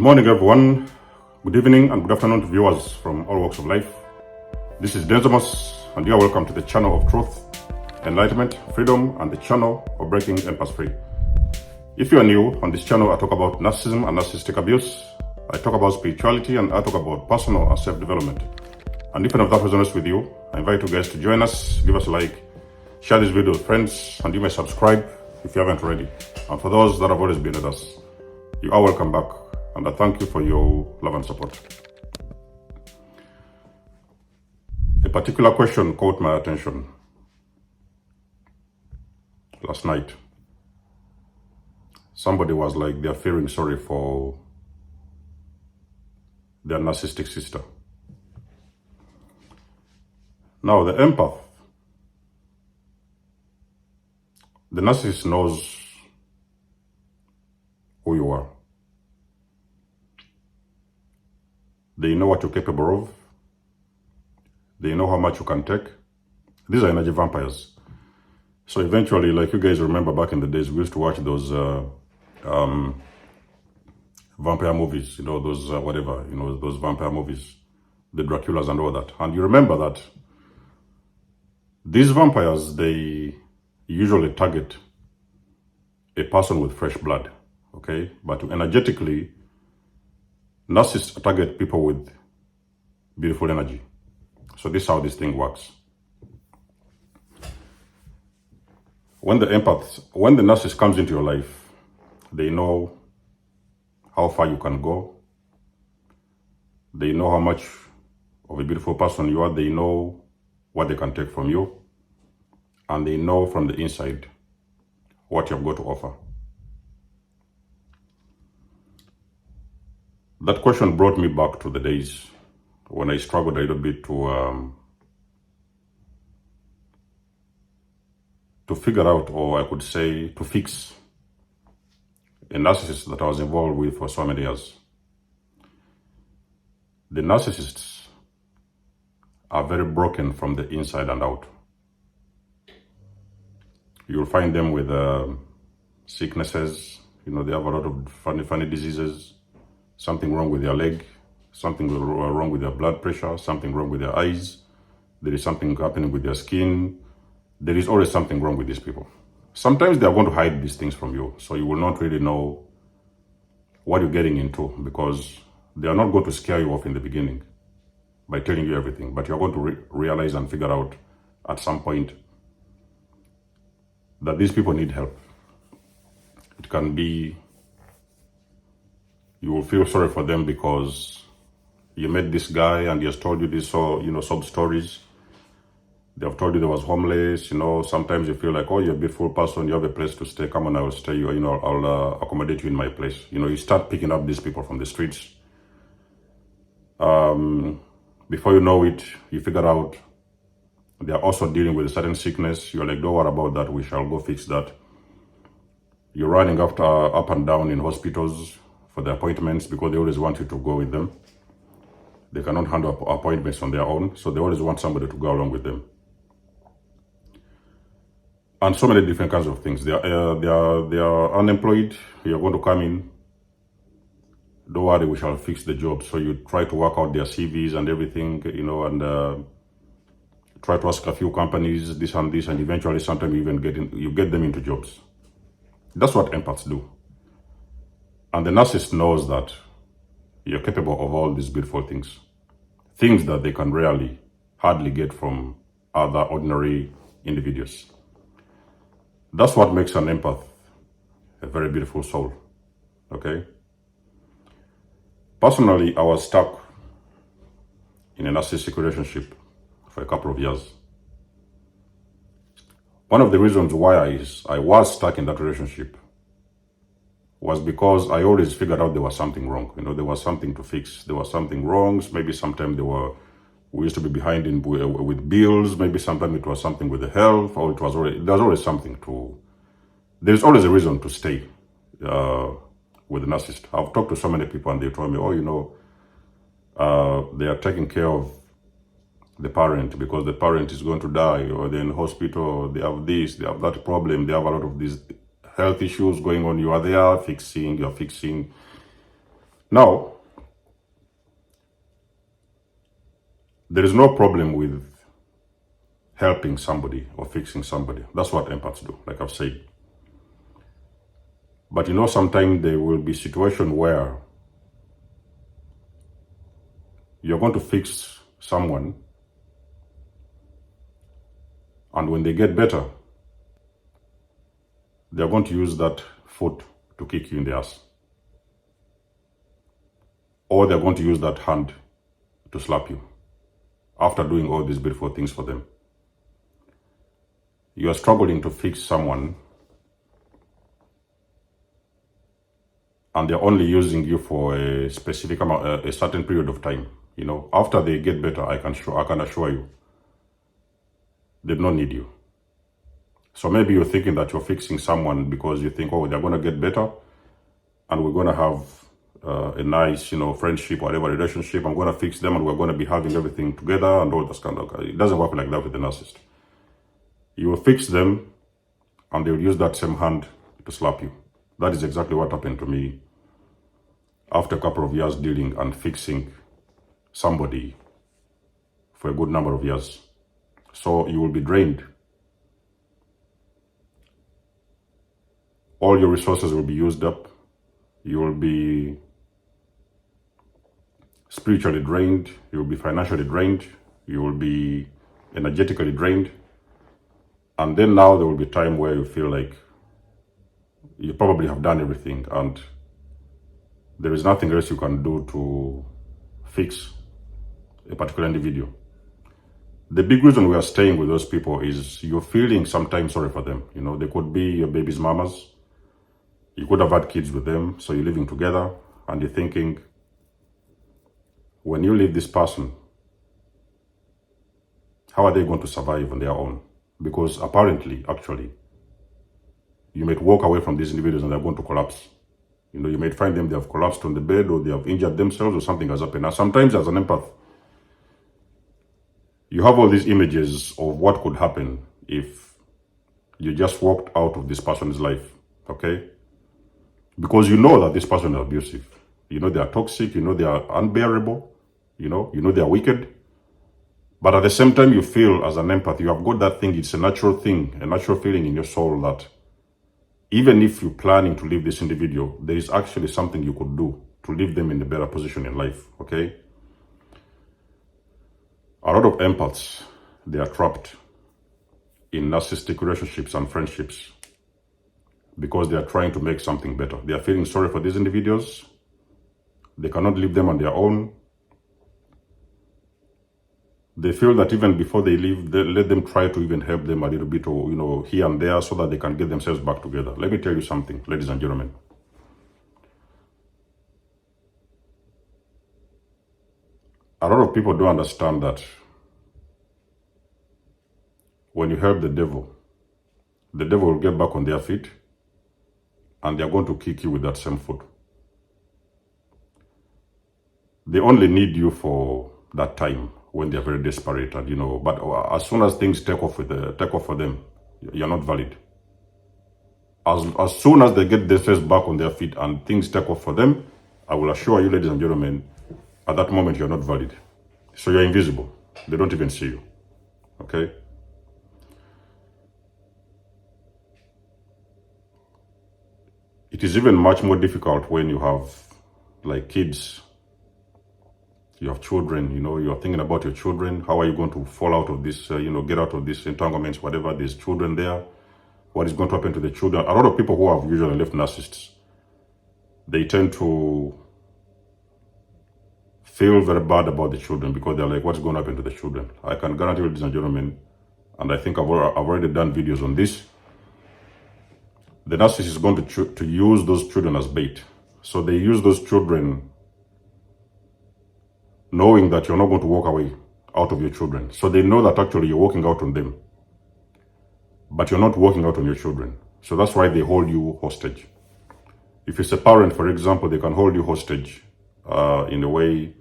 morning, everyone. Good evening and good afternoon to viewers from all walks of life. This is nikymus, and you are welcome to the channel of truth, enlightenment, freedom, and the channel of breaking empath free. If you are new on this channel, I talk about narcissism and narcissistic abuse. I talk about spirituality, and I talk about personal and self-development. And if any of that resonates with you, I invite you guys to join us, give us a like, share this video with friends, and you may subscribe if you haven't already. And for those that have always been with us, you are welcome back, and I thank you for your love and support. A particular question caught my attention last night. Somebody was like, they're feeling sorry for their narcissistic sister. Now, the empath, the narcissist knows who you are. They know what you're capable of. They know how much you can take. These are energy vampires. So eventually, like you guys remember back in the days, we used to watch those vampire movies, those those vampire movies, the Draculas and all that. And you remember that these vampires, they usually target a person with fresh blood, okay? But energetically, narcissists target people with beautiful energy. So this is how this thing works. When the narcissist comes into your life, they know how far you can go. They know how much of a beautiful person you are. They know what they can take from you. And they know from the inside what you've got to offer. That question brought me back to the days when I struggled a little bit to figure out, or I could say to fix, a narcissist that I was involved with for so many years. The narcissists are very broken from the inside and out. You'll find them with sicknesses. They have a lot of funny diseases. Something wrong with their leg, something wrong with their blood pressure, something wrong with their eyes. There is something happening with their skin. There is always something wrong with these people. Sometimes they are going to hide these things from you, so you will not really know what you're getting into, because they are not going to scare you off in the beginning by telling you everything, but you're going to realize and figure out at some point that these people need help. It can be you will feel sorry for them because you met this guy and he has told you this, sob stories. They have told you they was homeless. Sometimes you feel like, oh, you're a beautiful person, you have a place to stay. Come on, I will stay. I'll accommodate you in my place. You start picking up these people from the streets. Before you know it, you figure out they are also dealing with a certain sickness. You're like, don't worry about that. We shall go fix that. You're running after up and down in hospitals for the appointments because they always want you to go with them. They cannot handle appointments on their own, so they always want somebody to go along with them. And so many different kinds of things. They are unemployed. You're going to come in. Don't worry, we shall fix the job. So you try to work out their CVs and everything, and try to ask a few companies this and this, and eventually sometimes you get them into jobs. That's what empaths do. And the narcissist knows that you're capable of all these beautiful things. Things that they can hardly get from other ordinary individuals. That's what makes an empath a very beautiful soul, okay? Personally, I was stuck in a narcissistic relationship for a couple of years. One of the reasons why I was stuck in that relationship was because I always figured out there was something wrong. There was something to fix. There was something wrong. Maybe sometimes we used to be behind with bills. Maybe sometimes it was something with the health, or there's always something there's always a reason to stay with the narcissist. I've talked to so many people and they told me, they are taking care of the parent because the parent is going to die, or they're in hospital, they have this, they have that problem, they have a lot of these health issues going on. You are there you're fixing. Now, there is no problem with helping somebody or fixing somebody. That's what empaths do, like I've said. But sometimes there will be situation where you're going to fix someone, and when they get better, they're going to use that foot to kick you in the ass. Or they're going to use that hand to slap you after doing all these beautiful things for them. You are struggling to fix someone, and they're only using you for a specific amount, a certain period of time. After they get better, I can assure you, they do not need you. So maybe you're thinking that you're fixing someone because you think, oh, they're going to get better, and we're going to have a nice, friendship, whatever relationship. I'm going to fix them, and we're going to be having everything together and all this kind of. It doesn't work like that with the narcissist. You will fix them, and they will use that same hand to slap you. That is exactly what happened to me after a couple of years dealing and fixing somebody for a good number of years. So you will be drained. All your resources will be used up. You will be spiritually drained. You will be financially drained. You will be energetically drained. And then now there will be time where you feel like you probably have done everything and there is nothing else you can do to fix a particular individual. The big reason we are staying with those people is you're feeling sometimes sorry for them. They could be your baby's mamas. You could have had kids with them, so you're living together and you're thinking, when you leave this person, how are they going to survive on their own? Because apparently, actually, you might walk away from these individuals and they're going to collapse. You might find them, they have collapsed on the bed or they have injured themselves or something has happened. Now, sometimes as an empath, you have all these images of what could happen if you just walked out of this person's life, okay? Because you know that this person is abusive. They are toxic, they are unbearable, they are wicked. But at the same time, you feel as an empath, you have got that thing, it's a natural thing, a natural feeling in your soul that even if you're planning to leave this individual, there is actually something you could do to leave them in a better position in life, okay? A lot of empaths, they are trapped in narcissistic relationships and friendships because they are trying to make something better. They are feeling sorry for these individuals. They cannot leave them on their own. They feel that even before they leave, they let them try to even help them a little bit, or, here and there, so that they can get themselves back together. Let me tell you something, ladies and gentlemen. A lot of people don't understand that when you help the devil will get back on their feet and they're going to kick you with that same foot. They only need you for that time when they're very desperate, and but as soon as things take off for them, you're not valid. As soon as they get themselves back on their feet and things take off for them, I will assure you, ladies and gentlemen, at that moment you're not valid. So you're invisible. They don't even see you. Okay? It is even much more difficult when you have like kids. You have children, you're thinking about your children. How are you going to fall out of this, get out of this entanglements, whatever. There's children there. What is going to happen to the children? A lot of people who have usually left narcissists, they tend to feel very bad about the children because they're like, what's going to happen to the children? I can guarantee you, ladies and gentlemen, and I think I've already done videos on this, the narcissist is going to use those children as bait. So they use those children knowing that you're not going to walk away out of your children. So they know that actually you're walking out on them, but you're not walking out on your children. So that's why they hold you hostage. If it's a parent, for example, they can hold you hostage in a way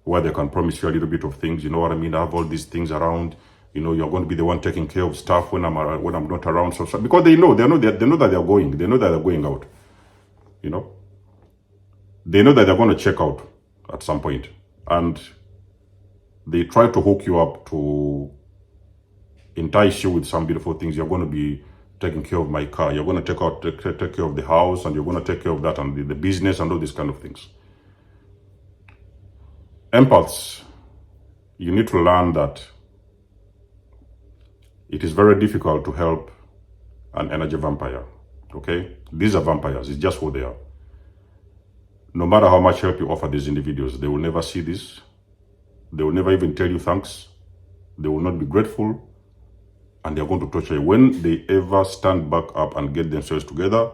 where they can promise you a little bit of things. You know what I mean? I have all these things around. You're going to be the one taking care of stuff when I'm not around. So because they know that they're going. They know that they're going out. They know that they're going to check out at some point, and they try to hook you up to entice you with some beautiful things. You're going to be taking care of my car. You're going to take care of the house, and you're going to take care of that and the business and all these kind of things. Empaths, you need to learn that it is very difficult to help an energy vampire, okay? These are vampires, it's just who they are. No matter how much help you offer these individuals, they will never see this. They will never even tell you thanks. They will not be grateful, and they're going to torture you. When they ever stand back up and get themselves together,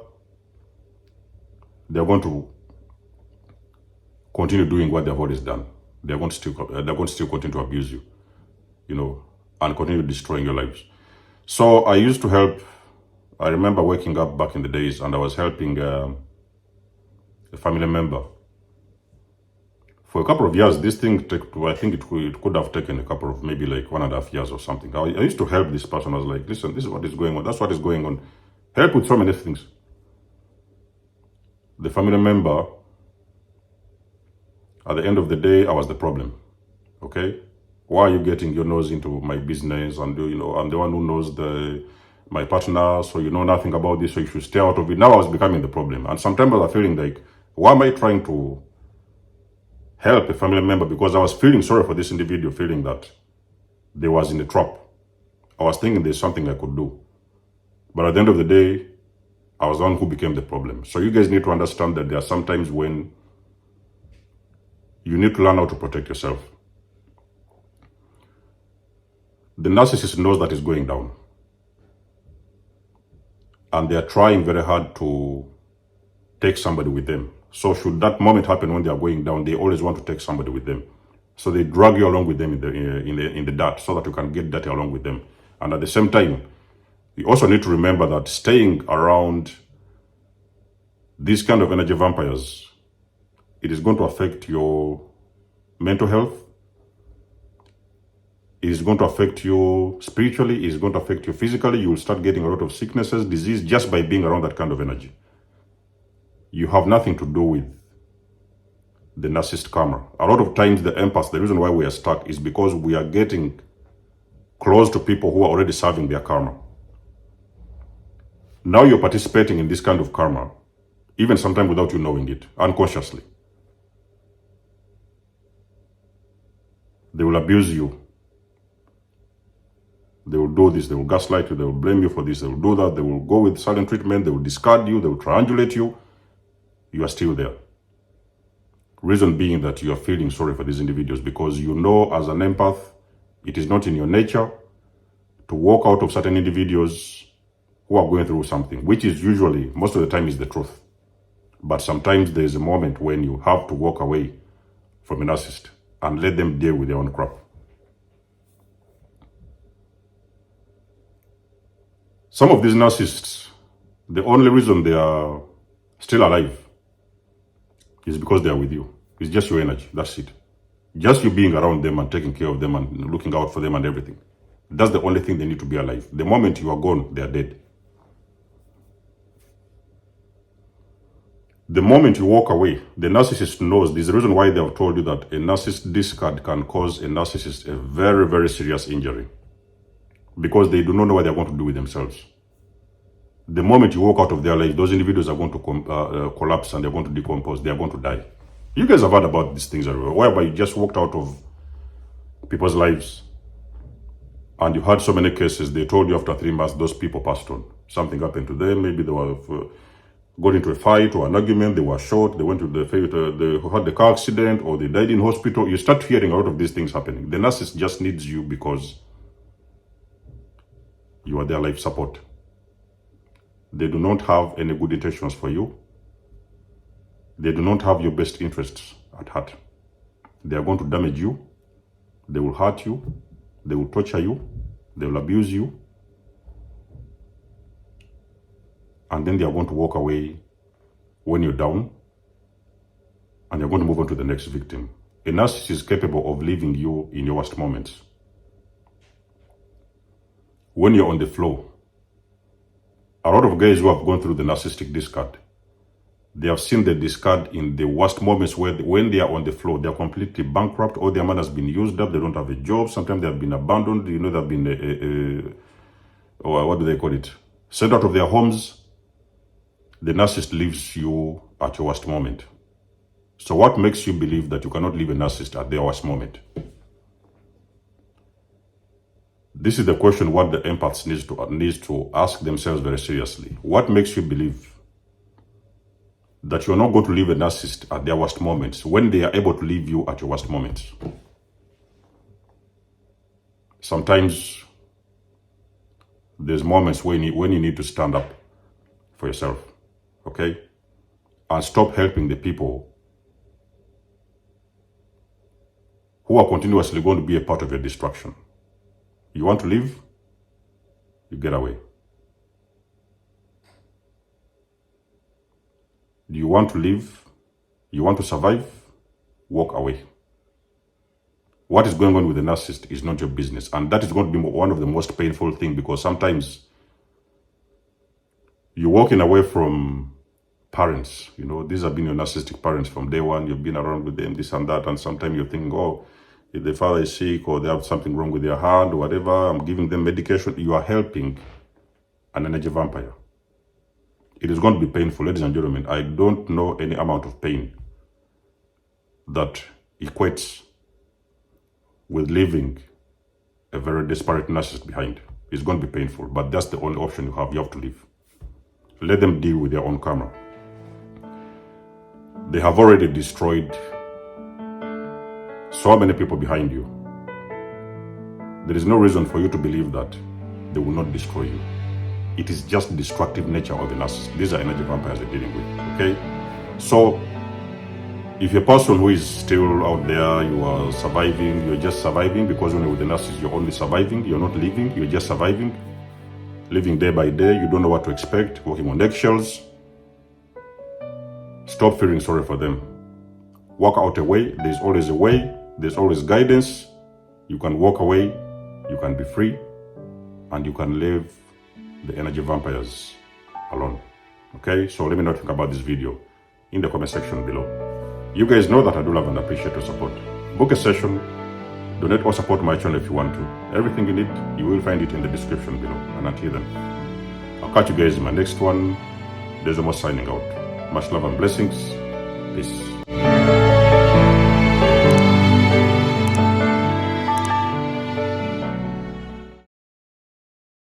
they're going to continue doing what they've always done. They're going to still continue to abuse you, and continue destroying your lives. So I used to help. I remember waking up back in the days, and I was helping a family member. For a couple of years, this thing I think it could have taken a couple of, maybe like 1.5 years or something. I used to help this person. I was like, listen, this is what is going on. That's what is going on. Help with so many things. The family member, at the end of the day, I was the problem. Okay? Why are you getting your nose into my business? And I'm the one who knows my partner, so you know nothing about this, so you should stay out of it. Now I was becoming the problem. And sometimes I was feeling like, why am I trying to help a family member? Because I was feeling sorry for this individual, feeling that they was in a trap. I was thinking there's something I could do. But at the end of the day, I was the one who became the problem. So you guys need to understand that there are some times when you need to learn how to protect yourself. The narcissist knows that it's going down. And they are trying very hard to take somebody with them. So should that moment happen when they are going down, they always want to take somebody with them. So they drag you along with them in the dirt, so that you can get dirty along with them. And at the same time, you also need to remember that staying around these kind of energy vampires, it is going to affect your mental health. It is going to affect you spiritually. It is going to affect you physically. You will start getting a lot of sicknesses, disease, just by being around that kind of energy. You have nothing to do with the narcissist karma. A lot of times the empaths, the reason why we are stuck is because we are getting close to people who are already serving their karma. Now you're participating in this kind of karma, even sometimes without you knowing it, unconsciously. They will abuse you. They will do this, they will gaslight you, they will blame you for this, they will do that, they will go with silent treatment, they will discard you, they will triangulate you. You are still there. Reason being that you are feeling sorry for these individuals, because you know as an empath, it is not in your nature to walk out of certain individuals who are going through something, which is usually, most of the time, is the truth. But sometimes there is a moment when you have to walk away from a narcissist and let them deal with their own crap. Some of these narcissists, the only reason they are still alive is because they are with you. It's just your energy, that's it. Just you being around them and taking care of them and looking out for them and everything. That's the only thing they need to be alive. The moment you are gone, they are dead. The moment you walk away, the narcissist knows. There's a reason why they have told you that a narcissist discard can cause a narcissist a very, very serious injury. Because they do not know what they're going to do with themselves. The moment you walk out of their life, those individuals are going to collapse and they're going to decompose. They're going to die. You guys have heard about these things everywhere, whereby you just walked out of people's lives and you had so many cases. They told you after 3 months, those people passed on. Something happened to them. Maybe they were got into a fight or an argument. They were shot. They went to they had the car accident, or they died in hospital. You start hearing a lot of these things happening. The narcissist just needs you because you are their life support. They do not have any good intentions for you. They do not have your best interests at heart. They are going to damage you. They will hurt you. They will torture you. They will abuse you. And then they are going to walk away when you're down. And they're going to move on to the next victim. A narcissist is capable of leaving you in your worst moments. When you're on the floor, a lot of guys who have gone through the narcissistic discard, They have seen the discard in the worst moments where when they are on the floor, they are completely bankrupt, all their money has been used up, they don't have a job, sometimes they have been abandoned, you know, they have been, or what do they call it, sent out of their homes. The narcissist leaves you at your worst moment. So what makes you believe that you cannot leave a narcissist at their worst moment? This is the question what the empaths needs to ask themselves very seriously. What makes you believe that you're not going to leave a narcissist at their worst moments when they are able to leave you at your worst moments? Sometimes there's moments when you need to stand up for yourself, okay? And stop helping the people who are continuously going to be a part of your destruction. You want to leave? You get away. Do you want to live? You want to survive? Walk away. What is going on with the narcissist is not your business. And that is going to be one of the most painful things, because sometimes you're walking away from parents. You know, these have been your narcissistic parents from day one. You've been around with them, this and that. And sometimes you think, oh, if the father is sick or they have something wrong with their hand or whatever, I'm giving them medication. You are helping an energy vampire. It is going to be painful, ladies and gentlemen. I don't know any amount of pain that equates with leaving a very desperate narcissist behind. It's going to be painful, but that's the only option you have. You have to leave. Let them deal with their own karma. They have already destroyed so many people behind you. There is no reason for you to believe that they will not destroy you. It is just the destructive nature of the narcissist. These are energy vampires they're dealing with, okay? So, if you're a person who is still out there, you are surviving, you're just surviving, because when you're with the narcissist, you're only surviving, you're not living, you're just surviving, living day by day, you don't know what to expect, walking on eggshells. Stop feeling sorry for them. Walk out a way. There's always a way, there's always guidance. You can walk away, you can be free, and you can live the energy vampires alone. Okay, so let me know what you think about this video in the comment section below. You guys know that I do love and appreciate your support. Book a session, donate or support my channel if you want to. Everything you need, you will find it in the description below. And until then, I'll catch you guys in my next one. There's almost signing out. Much love and blessings. Peace.